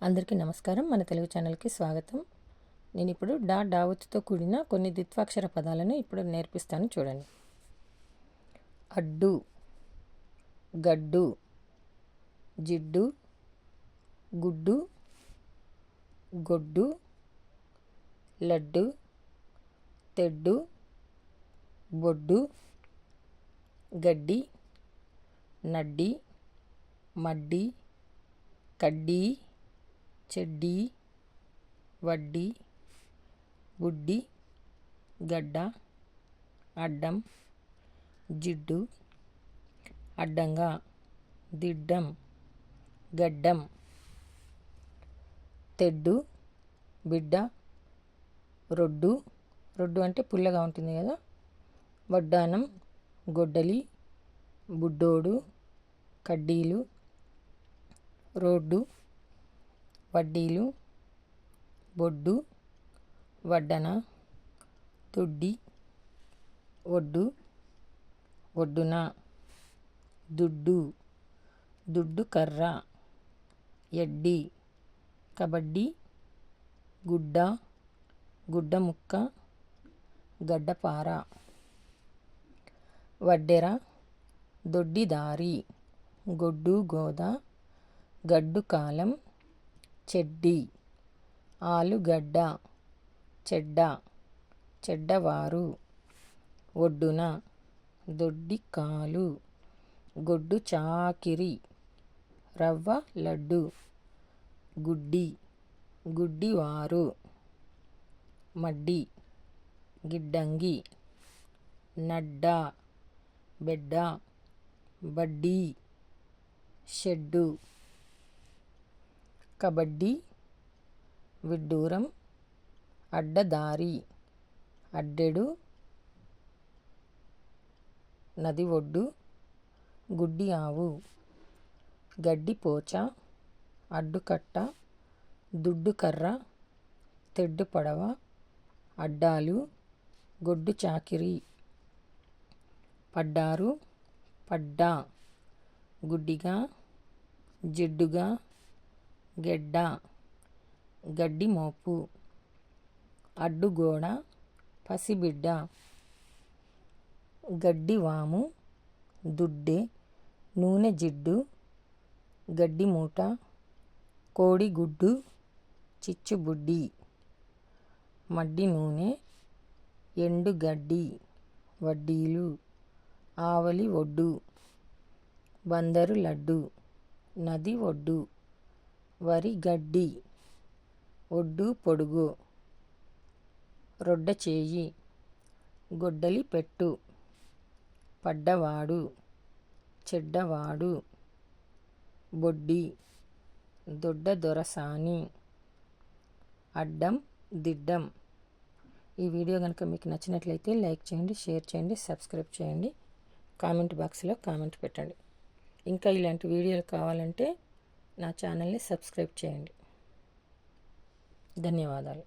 అందరికీ నమస్కారం. మన తెలుగు ఛానల్కి స్వాగతం. నేను ఇప్పుడు డావత్తుతో కూడిన కొన్ని ద్విత్వాక్షర పదాలను ఇప్పుడు నేర్పిస్తాను, చూడండి. అడ్డు, గడ్డు, జిడ్డు, గుడ్డు, గొడ్డు, లడ్డు, తెడ్డు, బొడ్డు, గడ్డి, నడ్డి, మడ్డి, కడ్డీ, చెడ్డీ, వడ్డీ, బుడ్డి, గడ్డ, అడ్డం, జిడ్డు, అడ్డంగా, దిడ్డం, గడ్డం, తెడ్డు, బిడ్డ, రొడ్డు, రొడ్డు అంటే పుల్లగా ఉంటుంది కదా, వడ్డానం, గొడ్డలి, బుడ్డోడు, కడ్డీలు, రోడ్డు, వడ్డీలు, బొడ్డు, వడ్డన, దొడ్డి, ఒడ్డు, ఒడ్డున, దుడ్డు, దుడ్డు కర్ర, ఎడ్డి, కబడ్డీ, గుడ్డ, గుడ్డ ముక్క, గడ్డపార, వడ్డెర, దొడ్డిదారి, గొడ్డు గోద, గడ్డు కాలం, చెడ్డి, ఆలుగడ్డ, చెడ్డ, చెడ్డవారు, ఒడ్డున, దొడ్డి కాలు, గొడ్డు చాకిరి, రవ్వ లడ్డు, గుడ్డి, గుడ్డివారు, మడ్డి, గిడ్డంగి, నడ్డ, బెడ్డ, బడ్డీ, షెడ్డు, కబడ్డీ, విడ్డూరం, అడ్డదారి, అడ్డెడు, నది ఒడ్డు, గుడ్డి ఆవు, గడ్డిపోచ, అడ్డుకట్ట, దుడ్డు కర్ర, తెడ్డు పడవ, అడ్డాలు, గొడ్డు చాకిరి, పడ్డారు, పడ్డా, గుడ్డిగా, జిడ్డుగా, గెడ్డ, గడ్డి మోపు, అడ్డుగోడ, పసిబిడ్డ, గడ్డివాము, దుడ్డె, నూనె జిడ్డు, గడ్డి మూట, కోడిగుడ్డు, చిచ్చుబుడ్డి, మడ్డి నూనె, ఎండుగడ్డి, వడ్డీలు, ఆవలి ఒడ్డు, బందరు లడ్డు, నది ఒడ్డు, వరి గడ్డి, ఒడ్డు పొడుగు, రొడ్డ చేయి, గొడ్డలి పెట్టు, పడ్డవాడు, చెడ్డవాడు, బొడ్డి, దొడ్డ దొరసాని, అడ్డం, దిడ్డం. ఈ వీడియో కనుక మీకు నచ్చినట్లయితే లైక్ చేయండి, షేర్ చేయండి, సబ్స్క్రైబ్ చేయండి, కామెంట్ బాక్స్లో కామెంట్ పెట్టండి. ఇంకా ఇలాంటి వీడియోలు కావాలంటే నా ఛానల్ని సబ్స్క్రైబ్ చేయండి. ధన్యవాదాలు.